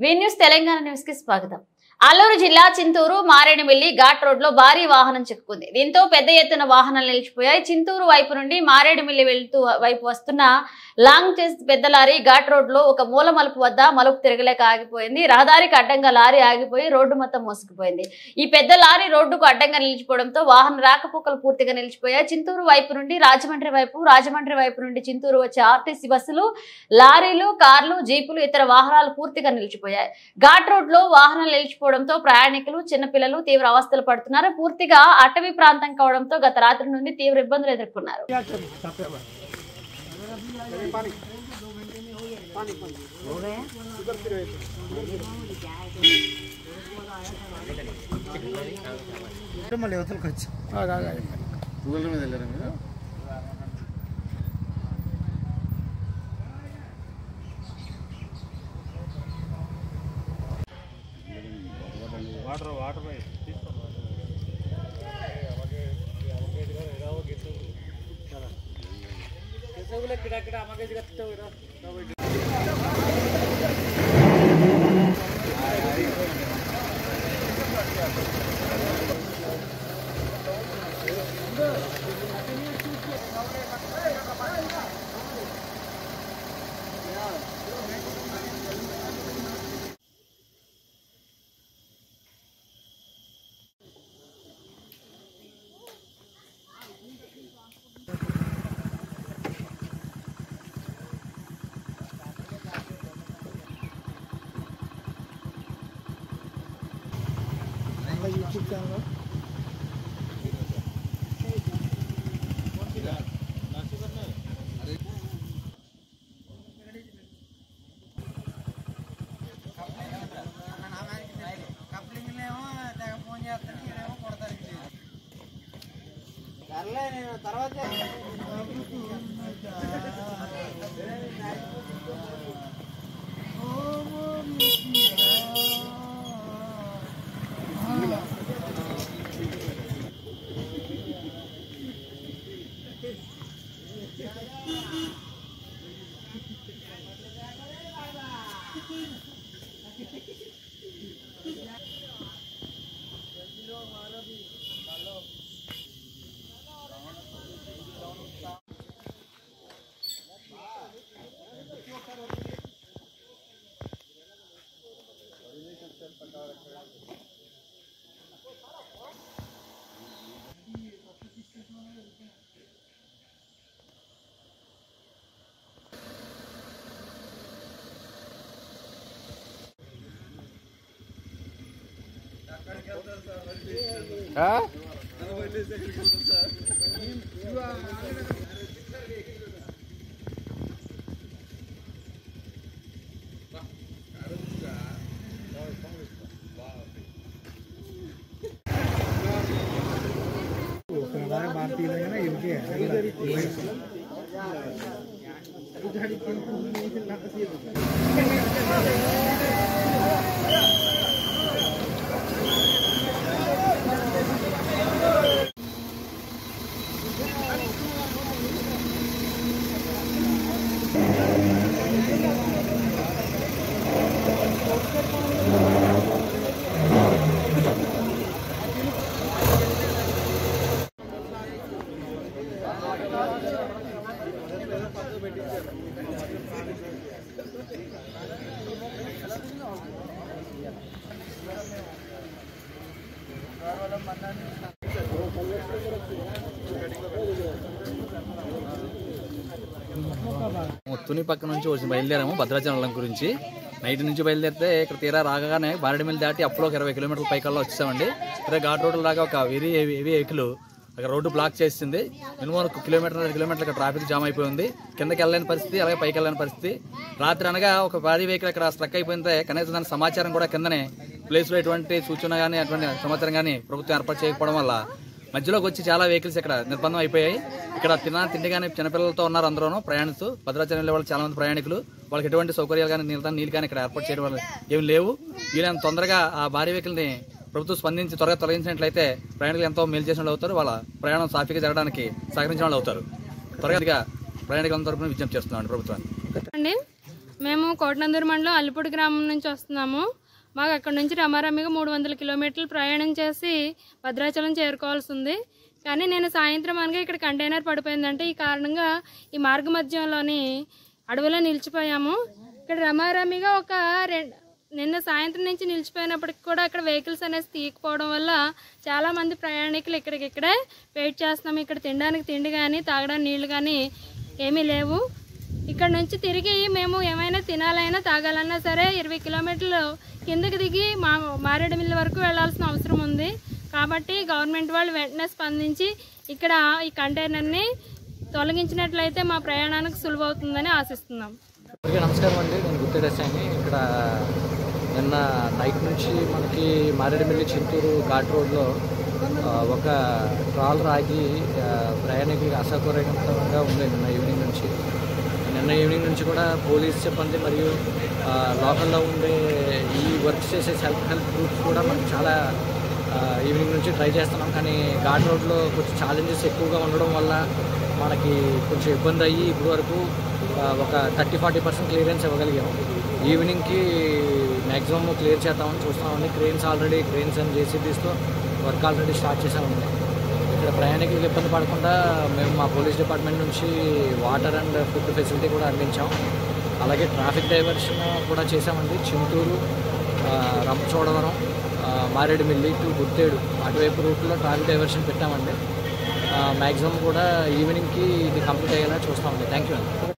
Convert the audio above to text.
వి news Telangana news కి స్వాగతం. అల్లూరు జిల్లా చింతూరు మారేడుమిల్లి ఘాట్ రోడ్ లో భారీ వాహనం చిక్కుకుంది. దీంతో పెద్ద ఎత్తున వాహనాలు నిలిచిపోయాయి. చింతూరు వైపు నుండి మారేడుమిల్లి వైపు వస్తున్న లాంగ్ చేస్ పెద్ద లారీ ఘాట్ రోడ్ లో ఒక మూల మలుపు వద్ద మలుపు తిరగలేక ఆగిపోయింది. రహదారికి అడ్డంగా లారీ ఆగిపోయి రోడ్డు మొత్తం మోసుకుపోయింది. ఈ పెద్ద లారీ రోడ్డుకు అడ్డంగా నిలిచిపోవడంతో వాహన రాకపోకలు పూర్తిగా నిలిచిపోయాయి. చింతూరు వైపు నుండి రాజమండ్రి వైపు నుండి చింతూరు వచ్చే ఆర్టీసీ బస్సులు, లారీలు, కార్లు, జీపులు, ఇతర వాహనాలు పూర్తిగా నిలిచిపోయాయి. ఘాట్ రోడ్ లో వాహనాలు నిలిచిపోవడంతో ప్రయాణికులు, చిన్నపిల్లలు తీవ్ర అవస్థలు పడుతున్నారు. పూర్తిగా అటవీ ప్రాంతం కావడంతో గత రాత్రి నుండి తీవ్ర ఇబ్బందులు ఎదుర్కొన్నారు. YouTube channel. తుని పక్క నుంచి బయలుదేరాము భద్రాచలం గురించి. నైట్ నుంచి బయలుదేరితే ఇక్కడ తీరా రాగానే మారేడుమిల్లి దాటి అప్పుడు ఒక 20 కిలోమీటర్ల పైకల్లా వచ్చేసామండి. ఇక్కడ ఘాట్ రోడ్డు లాగా ఒక హెవీ వెహికల్ అక్కడ రోడ్డు బ్లాక్ చేసింది. మినిమం 2 కిలోమీటర్లు ఇక్కడ ట్రాఫిక్ జామ్ అయిపోయింది. కిందకి వెళ్ళలేని పరిస్థితి, అలాగే పైకి వెళ్ళని పరిస్థితి. రాత్రి అనగా ఒక భారీ వెహికల్ ఇక్కడ స్ట్రక్ అయిపోయింటే కనీసం దాని సమాచారం కూడా కిందనే ప్లేస్లో ఎటువంటి సూచన కానీ అటువంటి సమాచారం కానీ ప్రభుత్వం ఏర్పాటు చేయకపోవడం వల్ల మధ్యలోకి వచ్చి చాలా వెహికల్స్ ఇక్కడ నిర్బంధం అయిపోయాయి. ఇక్కడ తిండి కానీ చిన్నపిల్లలతో ఉన్నారు అందరూ ప్రయాణిస్తూ. భద్రాచలం వాళ్ళు చాలా మంది ప్రయాణికులు, వాళ్ళకి ఎటువంటి సౌకర్యాలు కానీ నీళ్ళు కానీ ఇక్కడ ఏర్పాటు చేయడం వల్ల ఏమి లేవు. వీళ్ళని తొందరగా ఆ భారీ వెహికల్ని ప్రభుత్వం స్పందించి త్వరగా తొలగించినట్లయితే ప్రయాణికులు ఎంతో మేలు చేసిన వాళ్ళు అవుతారు. వాళ్ళ ప్రయాణం సాఫీగా జరగడానికి సహకరించిన వాళ్ళు అవుతారు. త్వరగా ప్రయాణికుల తరపున విజ్ఞప్తి చేస్తున్నాం ప్రభుత్వాన్ని. మేము కోటనందూరు మండలం అల్లిపూడి గ్రామం నుంచి వస్తున్నాము. మాకు అక్కడ నుంచి రమారమిగా 300 కిలోమీటర్లు ప్రయాణం చేసి భద్రాచలం చేరుకోవాల్సి ఉంది. కానీ నేను సాయంత్రం అనగా ఇక్కడ కంటైనర్ పడిపోయిందంటే ఈ కారణంగా ఈ మార్గ మధ్యంలోని అడవిలో నిలిచిపోయాము. ఇక్కడ రమారమిగా నిన్న సాయంత్రం నుంచి నిలిచిపోయినప్పటికి కూడా అక్కడ వెహికల్స్ అనేసి తీయకపోవడం వల్ల చాలామంది ప్రయాణికులు ఇక్కడికిక్కడే వెయిట్ చేస్తున్నాము. ఇక్కడ తినడానికి తిండి కానీ తాగడానికి నీళ్లు కానీ ఏమీ లేవు. ఇక్కడ నుంచి తిరిగి మేము ఏమైనా తినాలైనా తాగాలన్నా సరే 20 కిలోమీటర్లు కిందకి దిగి మారేడుమిల్లి వరకు వెళ్లాల్సిన అవసరం ఉంది. కాబట్టి గవర్నమెంట్ వాళ్ళు వెంటనే స్పందించి ఇక్కడ ఈ కంటైనర్ని తొలగించినట్లయితే మా ప్రయాణానికి సులువవుతుందని ఆశిస్తున్నాం. నమస్కారం అండి, నేను గుత్తేడసాని. ఇక్కడ నిన్న నైట్ నుంచి మనకి మారేడుమిల్లి చింతూరు ఘాట్ రోడ్లో ఒక ట్రాలర్ ఆగి ప్రయాణికులకి అసౌకర్యంగా ఉంది. నిన్న ఈవినింగ్ నుంచి కూడా పోలీస్ సిబ్బంది మరియు లోకల్లో ఉండే ఈ వర్క్ చేసే సెల్ఫ్ హెల్ప్ గ్రూప్స్ కూడా మనం చాలా ఈవినింగ్ నుంచి ట్రై చేస్తున్నాం. కానీ ఘాట్ రోడ్లో కొంచెం ఛాలెంజెస్ ఎక్కువగా ఉండడం వల్ల మనకి కొంచెం ఇబ్బంది అయ్యి ఇప్పటి వరకు ఒక 30-40% క్లియరెన్స్ ఇవ్వగలిగాము. ఈవినింగ్కి మ్యాక్సిమం క్లియర్ చేద్దామని చూస్తున్నామండి. క్రెయిన్స్ అండ్ జేసీబీస్తో వర్క్ ఆల్రెడీ స్టార్ట్ చేసామండి. ఇక్కడ ప్రయాణికులకు ఇబ్బంది పడకుండా మేము మా పోలీస్ డిపార్ట్మెంట్ నుంచి వాటర్ అండ్ ఫుడ్ ఫెసిలిటీ కూడా అందించాం. అలాగే ట్రాఫిక్ డైవర్షన్ కూడా చేసామండి. చింతూరు, రంపచోడవరం, మారేడుమిల్లి టు గుత్తేడు అటువైపు రూట్లో ట్రాఫిక్ డైవర్షన్ పెట్టామండి. మ్యాక్సిమం కూడా ఈవినింగ్కి ఇది కంప్లీట్ అయ్యేలా చూస్తామండి. థ్యాంక్ యూ అండి.